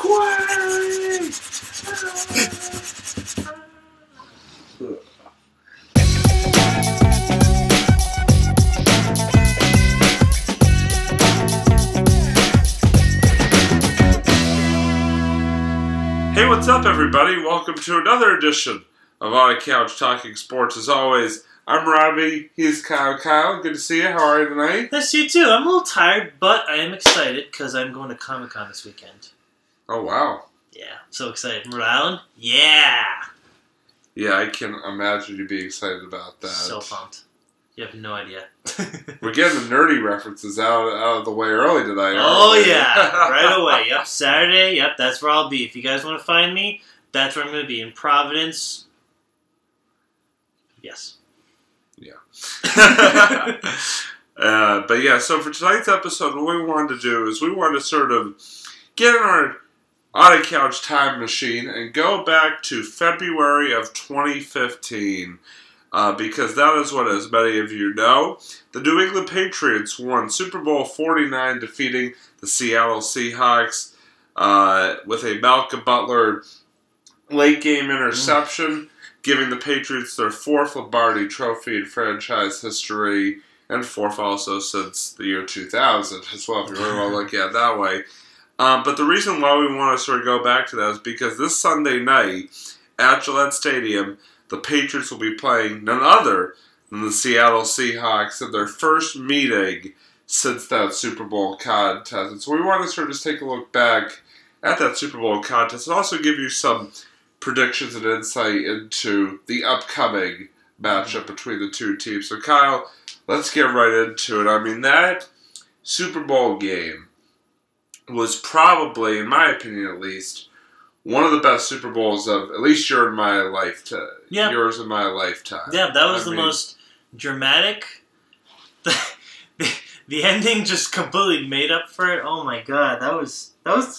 Quay! Hey, what's up, everybody? Welcome to another edition of On a Couch Talking Sports. As always, I'm Robbie. He's Kyle. Kyle, good to see you. How are you tonight? Nice to see you too. I'm a little tired, but I am excited because I'm going to Comic-Con this weekend. Oh, wow. Yeah, so excited. Rhode Island? Yeah! Yeah, I can imagine you being excited about that. So pumped. You have no idea. We're getting the nerdy references out of the way early tonight. Oh, yeah. Right away. Yep, Saturday. Yep, that's where I'll be. If you guys want to find me, that's where I'm going to be. In Providence. Yes. Yeah. But yeah, so for tonight's episode, what we wanted to do is we wanted to sort of get in our On a Couch time machine and go back to February of 2015. Because that is what, as many of you know, the New England Patriots won Super Bowl 49, defeating the Seattle Seahawks with a Malcolm Butler late-game interception, giving the Patriots their fourth Lombardi Trophy in franchise history, and fourth also since the year 2000 as well, if you really want to look at it that way. But the reason why we want to sort of go back to that is because this Sunday night at Gillette Stadium, the Patriots will be playing none other than the Seattle Seahawks in their first meeting since that Super Bowl contest. And so we want to sort of just take a look back at that Super Bowl contest and also give you some predictions and insight into the upcoming matchup between the two teams. So Kyle, let's get right into it. I mean, that Super Bowl game was probably, in my opinion at least, one of the best Super Bowls of at least yours in my lifetime. Yeah. Yours in my lifetime. Yeah, that was the most dramatic. The ending just completely made up for it. Oh my god, that was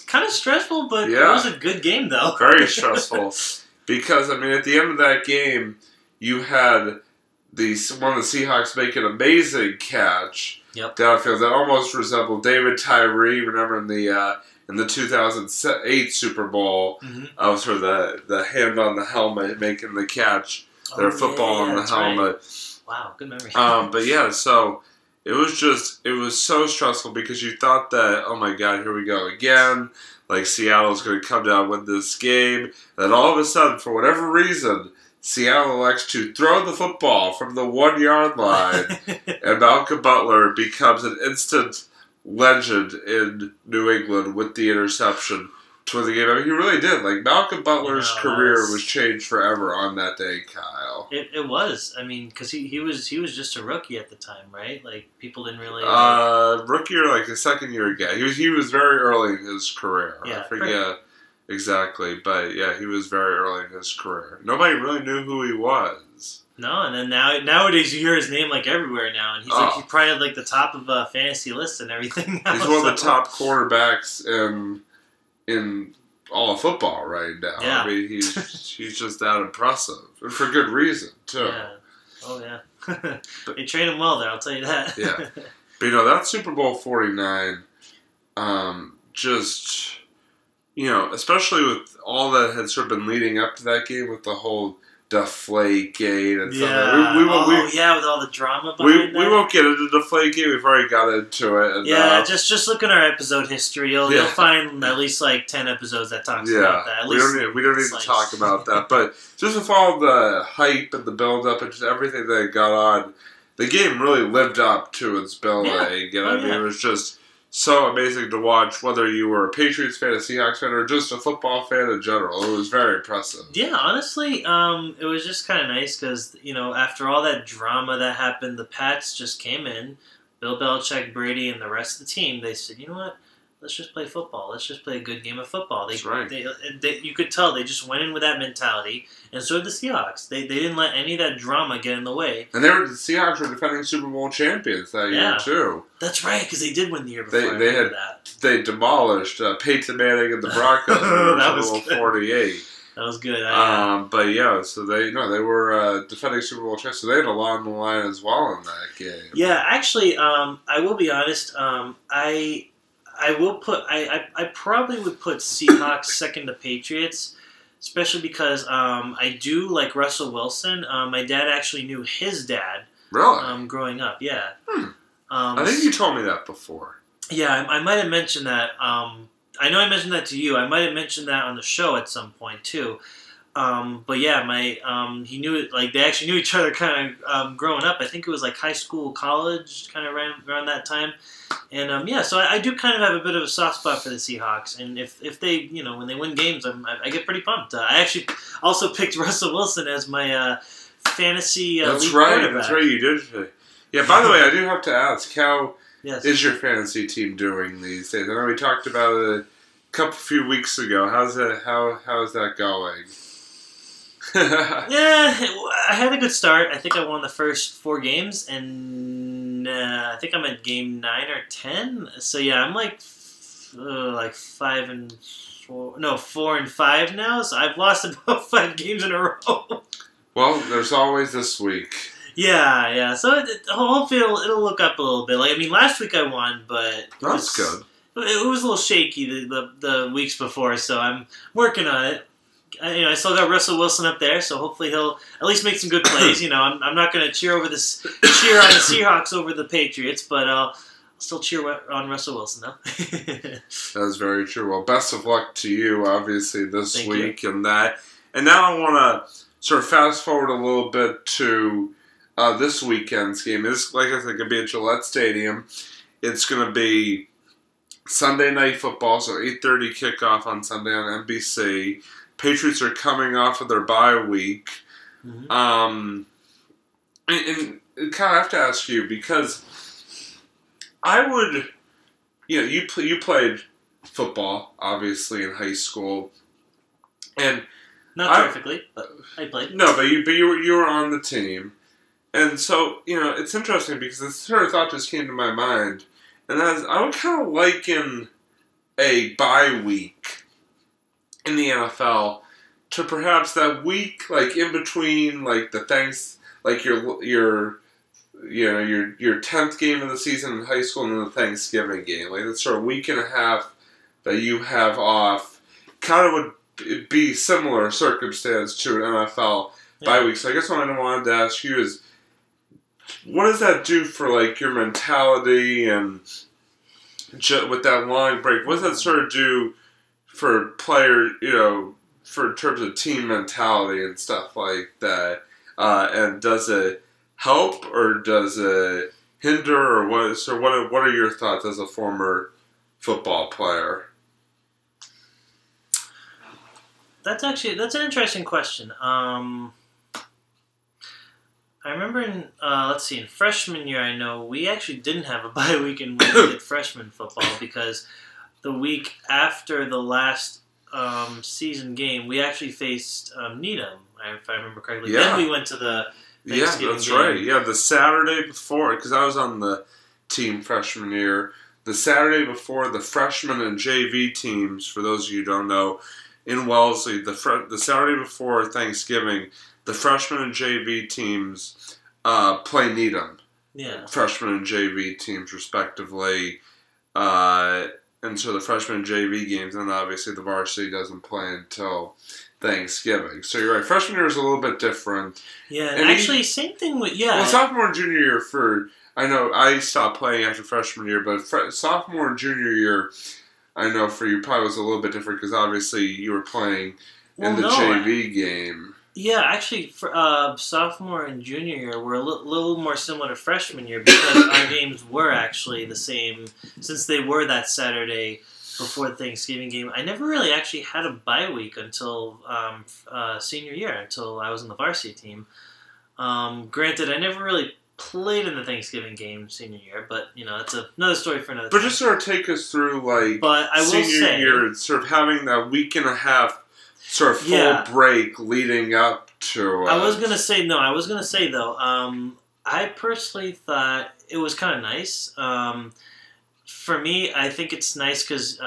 kind of stressful, but it was a good game though. Very stressful because I mean, at the end of that game, you had one of the Seahawks make an amazing catch downfield that almost resembled David Tyree. Remember in the 2008 Super Bowl, sort of the hand on the helmet making the catch, their football on the helmet. Right. Wow, good memory. But yeah, so it was so stressful because you thought that, oh my god, here we go again. Like Seattle's going to come down with this game. And then all of a sudden, for whatever reason, Seattle elects to throw the football from the 1-yard line, and Malcolm Butler becomes an instant legend in New England with the interception to win the game. I mean, he really did. Like, Malcolm Butler's career was changed forever on that day, Kyle. It was. I mean, because he was just a rookie at the time, right? Like, people didn't really... rookie or like a second-year guy. He was very early in his career. Yeah, I forget exactly, but yeah, he was very early in his career. Nobody really knew who he was. No, and then nowadays you hear his name like everywhere now, and he's he's probably at like the top of a fantasy list and everything. Now, he's one of the top cornerbacks in all of football right now. Yeah. I mean, he's just that impressive, and for good reason too. Yeah. Oh yeah. They train him well there, I'll tell you that. Yeah. But that Super Bowl 49, just especially with all that had sort of been leading up to that game with the whole Deflategate and stuff. With all the drama behind that. We won't get into Deflategate. We've already got into it. And, just look at our episode history. You'll find at least like 10 episodes that talks about that. At we don't need to talk about that. But just with all the hype and the build-up and just everything that got on, the game really lived up to its billing. It was just so amazing to watch, whether you were a Patriots fan, a Seahawks fan, or just a football fan in general. It was very impressive. Yeah, honestly, it was just kind of nice because, after all that drama that happened, the Pats just came in, Bill Belichick, Brady, and the rest of the team, they said, you know what? Let's just play football. Let's just play a good game of football. That's right. You could tell they just went in with that mentality, and so did the Seahawks. They didn't let any of that drama get in the way. And the Seahawks were defending Super Bowl champions that year, too. That's right, because they did win the year before. They demolished Peyton Manning and the Broncos in Super Bowl 48. That was good. But yeah, so they were defending Super Bowl champions, so they had a lot on the line as well in that game. Yeah, actually, I will be honest. I will put. I probably would put Seahawks second to Patriots, especially because I do like Russell Wilson. My dad actually knew his dad. Really? Growing up, yeah. I think you told me that before. Yeah, I might have mentioned that. I know I mentioned that to you. I might have mentioned that on the show at some point too. But yeah, he knew it. Like they actually knew each other kind of growing up. I think it was like high school, college, kind of around that time. And yeah, so I do kind of have a bit of a soft spot for the Seahawks. And if they, when they win games, I get pretty pumped. I actually also picked Russell Wilson as my fantasy. That's right. That's right. You did. Yeah. By the way, I do have to ask, how is your fantasy team doing these days? I know we talked about it a few weeks ago. How's that going? Yeah, I had a good start. I think I won the first 4 games, and I think I'm at game 9 or 10. So yeah, I'm like 5 and 4. No, 4 and 5 now. So I've lost about 5 games in a row. Well, there's always this week. Yeah. So hopefully it'll look up a little bit. Like I mean, last week I won, but that's good. It was a little shaky the weeks before, so I'm working on it. I still got Russell Wilson up there, so hopefully he'll at least make some good plays. I'm not going to cheer on the Seahawks over the Patriots, but I'll still cheer on Russell Wilson though. That's very true. Well, best of luck to you, obviously, this week you. and that. And now I want to sort of fast forward a little bit to this weekend's game. This, like I said, going to be at Gillette Stadium. It's going to be Sunday Night Football, so 8:30 kickoff on Sunday on NBC. Patriots are coming off of their bye week. Mm-hmm. And kind of have to ask you, because I would, you played football, obviously, in high school. And not perfectly, but I played. No, but you were on the team. And so, it's interesting because this sort of thought just came to my mind. And that is, I would kind of liken a bye week in the NFL to perhaps that week, like in between, like the your 10th game of the season in high school and then the Thanksgiving game, like that sort of week and a half that you have off, kind of would be similar circumstance to an NFL bye week. So I guess what I wanted to ask you is, what does that do for like your mentality and with that long break? What does that sort of do for player, for in terms of team mentality and stuff like that? And does it help or does it hinder, or what? So what are your thoughts as a former football player? That's an interesting question. I remember in freshman year, I know we actually didn't have a bye week when we did freshman football because the week after the last season game, we actually faced Needham, if I remember correctly. Yeah. Then we went to the Thanksgiving that's game. right. Yeah, the Saturday before, because I was on the team freshman year. The Saturday before, the freshman and JV teams, for those of you who don't know, in Wellesley, the Saturday before Thanksgiving, the freshman and JV teams play Needham. Yeah. Freshman and JV teams, respectively. And so the freshman and JV games, and obviously the varsity doesn't play until Thanksgiving. So you're right. Freshman year is a little bit different. Yeah, and actually, same thing with, Well, sophomore and junior year I know I stopped playing after freshman year, but sophomore and junior year, I know for you probably was a little bit different because obviously you were playing in the JV game. Yeah, actually, for sophomore and junior year were a little more similar to freshman year because our games were actually the same since they were that Saturday before the Thanksgiving game. I never really actually had a bye week until senior year, until I was on the varsity team. Granted, I never really played in the Thanksgiving game senior year, but that's another story for another time. But just sort of take us through senior year, sort of having that week and a half sort of full break leading up to. I was gonna say though. I personally thought it was kind of nice. For me, I think it's nice because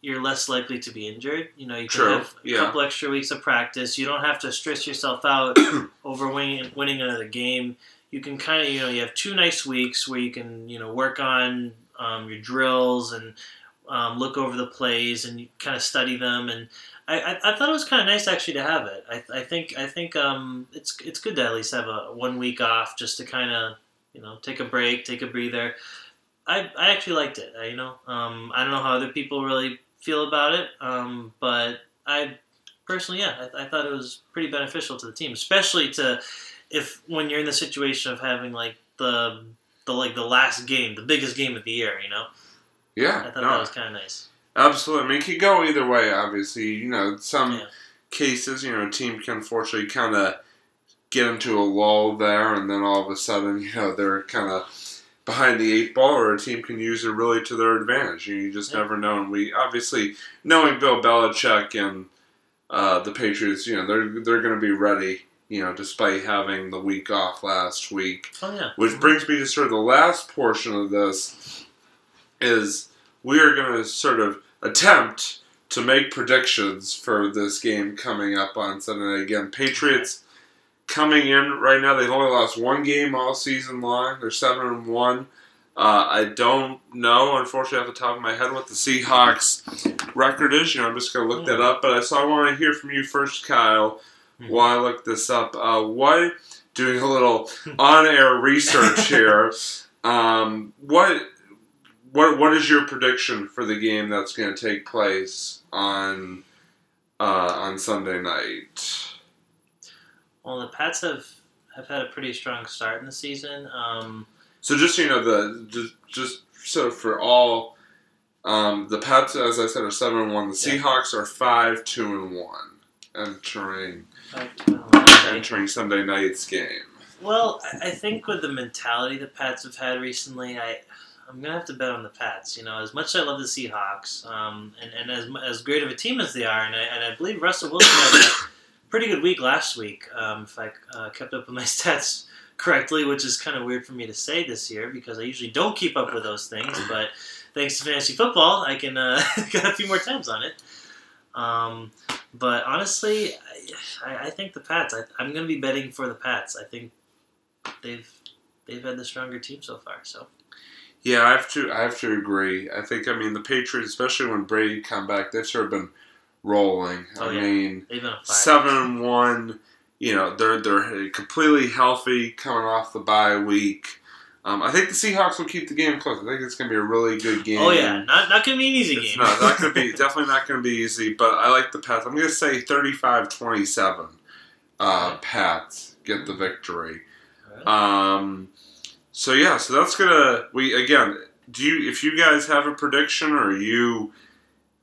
you're less likely to be injured. You can have a couple extra weeks of practice. You don't have to stress yourself out over winning another game. You can kind of, you have 2 nice weeks where you can, work on your drills and look over the plays and kind of study them. And I thought it was kind of nice actually to have it. I think it's good to at least have a 1 week off just to kind of take a break, take a breather. I actually liked it. I don't know how other people really feel about it, but I personally, I thought it was pretty beneficial to the team, especially when you're in the situation of having like the last game, the biggest game of the year. Yeah, I thought that was kind of nice. Absolutely. I mean, it could go either way. Obviously, some cases, a team can unfortunately kind of get into a lull there, and then all of a sudden, they're kind of behind the 8 ball, or a team can use it really to their advantage. You just never know. And we obviously, knowing Bill Belichick and the Patriots, they're going to be ready, despite having the week off last week. Oh, yeah. Which brings me to sort of the last portion of this is we are going to sort of attempt to make predictions for this game coming up on Sunday. Again, Patriots coming in right now, they've only lost 1 game all season long. They're 7-1. I don't know, unfortunately, off the top of my head, what the Seahawks record is. I'm just going to look that up. But I want to hear from you first, Kyle, while I look this up. Doing a little on-air research here. What is your prediction for the game that's going to take place on Sunday night? Well, the Pats have had a pretty strong start in the season. So just just so for all, the Pats, as I said, are 7-1. The Seahawks are 5-2-1, entering Sunday night's game. Well, I think with the mentality the Pats have had recently, I'm gonna have to bet on the Pats. As much as I love the Seahawks, and as great of a team as they are, and I believe Russell Wilson had a pretty good week last week. If I kept up with my stats correctly, which is kind of weird for me to say this year because I usually don't keep up with those things. But thanks to fantasy football, I can got a few more tabs on it. But honestly, I think the Pats. I'm gonna be betting for the Pats. I think they've had the stronger team so far. So. Yeah, I have to agree. I think the Patriots, especially when Brady come back, they've sort of been rolling. They've been on fire. 7-1. They're completely healthy coming off the bye week. I think the Seahawks will keep the game close. I think it's going to be a really good game. Oh yeah, not going to be an easy game. No, not going to be definitely not going to be easy. But I like the Pats. I'm going to say 35-27. Pats get the victory. Right. So that's gonna if you guys have a prediction or you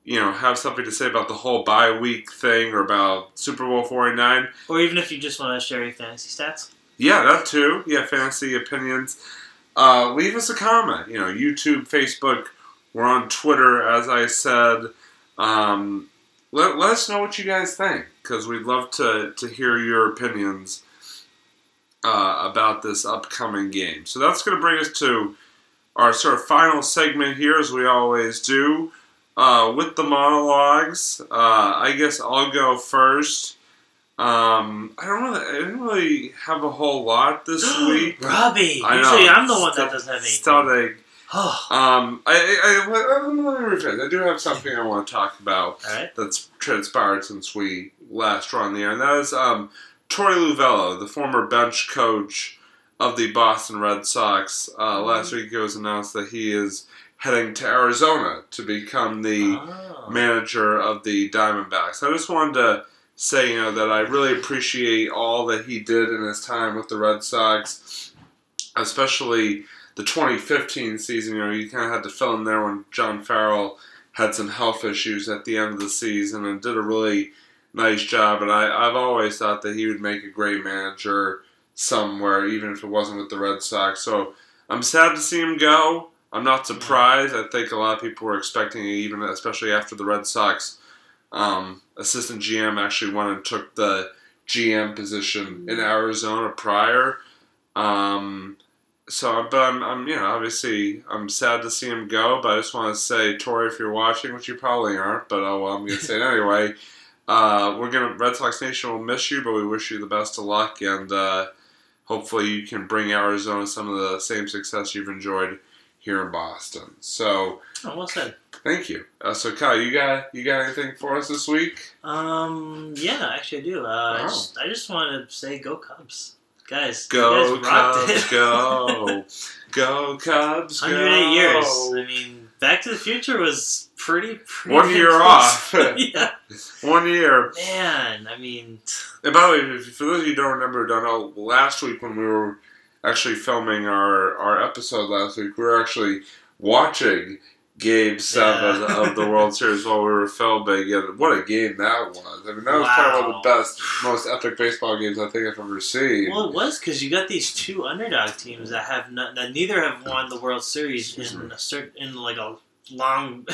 have something to say about the whole bye week thing or about Super Bowl 49, or even if you just want to share your fantasy stats. Yeah, that too. Yeah, fantasy opinions. Leave us a comment. YouTube, Facebook. We're on Twitter, as I said. Let us know what you guys think because we'd love to hear your opinions about this upcoming game. So that's going to bring us to our sort of final segment here, as we always do, with the monologues. I guess I'll go first. I didn't really have a whole lot this week. Robbie! Usually I'm the one that doesn't have anything. Starting. I do have something I want to talk about that's transpired since we last were on the air, and that is Torey Luvello, the former bench coach of the Boston Red Sox. Last week it was announced that he is heading to Arizona to become the manager of the Diamondbacks. I just wanted to say, that I really appreciate all that he did in his time with the Red Sox, especially the 2015 season. You kind of had to fill in there when John Farrell had some health issues at the end of the season and did a really nice job. And I've always thought that he would make a great manager somewhere, even if it wasn't with the Red Sox. So I'm sad to see him go. I'm not surprised. I think a lot of people were expecting it, even especially after the Red Sox assistant GM actually went and took the GM position in Arizona prior. But I'm obviously I'm sad to see him go. But I just want to say, Torey, if you're watching, which you probably aren't, but I'm going to say it anyway. Red Sox Nation will miss you, but we wish you the best of luck, and hopefully you can bring Arizona some of the same success you've enjoyed here in Boston. So, well said. Thank you. So, Kyle, you got anything for us this week? Yeah, actually I do. Wow. I just want to say, go Cubs. Guys, Go you guys rocked Cubs, it. go. Go Cubs, go. 108 years. I mean, Back to the Future was pretty 1 year close. off. Yeah. 1 year. Man, I mean... And by the way, for those of you who don't remember, don't know, last week when we were actually filming our episode last week, we were actually watching Game 7 of the World Series while we were filming, and what a game that was. I mean, that was probably one of the best, most epic baseball games I think I've ever seen. Well, it was, because you got these two underdog teams that have that neither have won the World Series in like a long,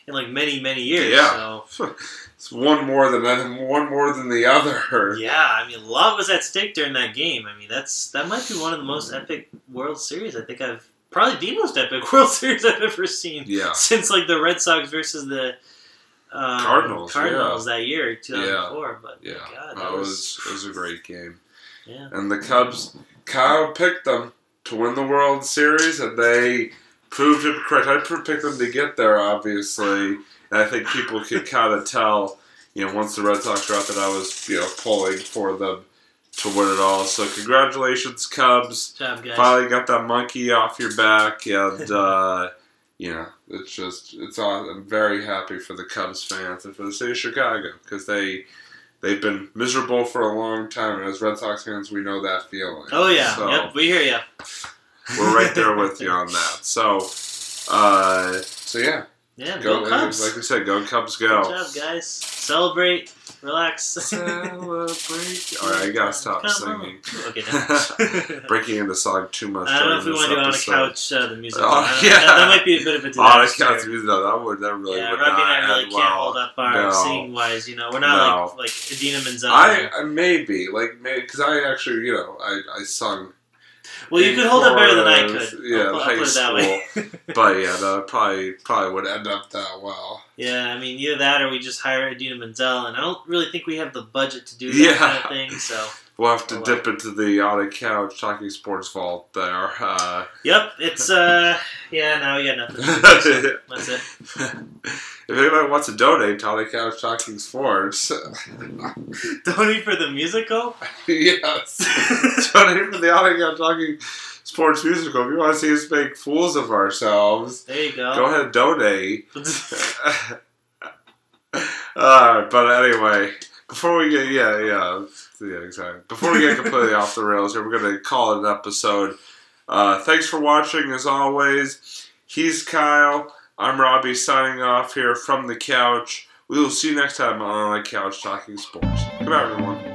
in like many years. Yeah. So. It's one more than the other. Yeah, I mean, a lot was at stake during that game. I mean, that might be one of the most epic World Series I think probably the most epic World Series I've ever seen. Yeah. Since like the Red Sox versus the Cardinals that year, 2004. Yeah. But yeah, God, it was a great game. Yeah. And the Cubs, Kyle picked them to win the World Series, and they proved him correct. I picked them to get there, obviously. And I think people could kind of tell, once the Red Sox were out, that I was, pulling for them to win it all. So congratulations, Cubs. Good job, guys. Finally got that monkey off your back, and it's awesome. I'm very happy for the Cubs fans and for the city of Chicago, because they've been miserable for a long time, and as Red Sox fans, we know that feeling. Oh yeah, so, yep, we hear you. We're right there with you on that. So yeah. Yeah, go Cubs. Like we said, go Cubs, go. Good job, guys. Celebrate, relax. Celebrate. All right, I gotta stop singing. Okay, no. Breaking into song too much. I don't know if we want to do On a Couch, the music. That might be a bit of a disaster. On a Couch music, no, that really would Robbie not and I really end can't hold up our singing wise. We're not like Idina Menzel. I maybe because I actually I sung. Well, you could hold up better than I could. Yeah, I'll high put it that way. But yeah, that probably would end up that well. Yeah, I mean, either that or we just hire Idina Menzel, and I don't really think we have the budget to do that kind of thing. So we'll have to dip into the On a Couch Talking Sports vault there. Yep, it's now we got nothing. So that's it. If anybody wants to donate to On a Couch Talking Sports, donate for the musical. Yes, donate for the On a Couch Talking Sports musical. If you want to see us make fools of ourselves, there you go. Go ahead and donate. But anyway, before we get exactly. Before we get completely off the rails here, we're gonna call it an episode. Thanks for watching, as always. He's Kyle. I'm Robbie, signing off here from the couch. We will see you next time on the Couch Talking Sports. Goodbye, everyone.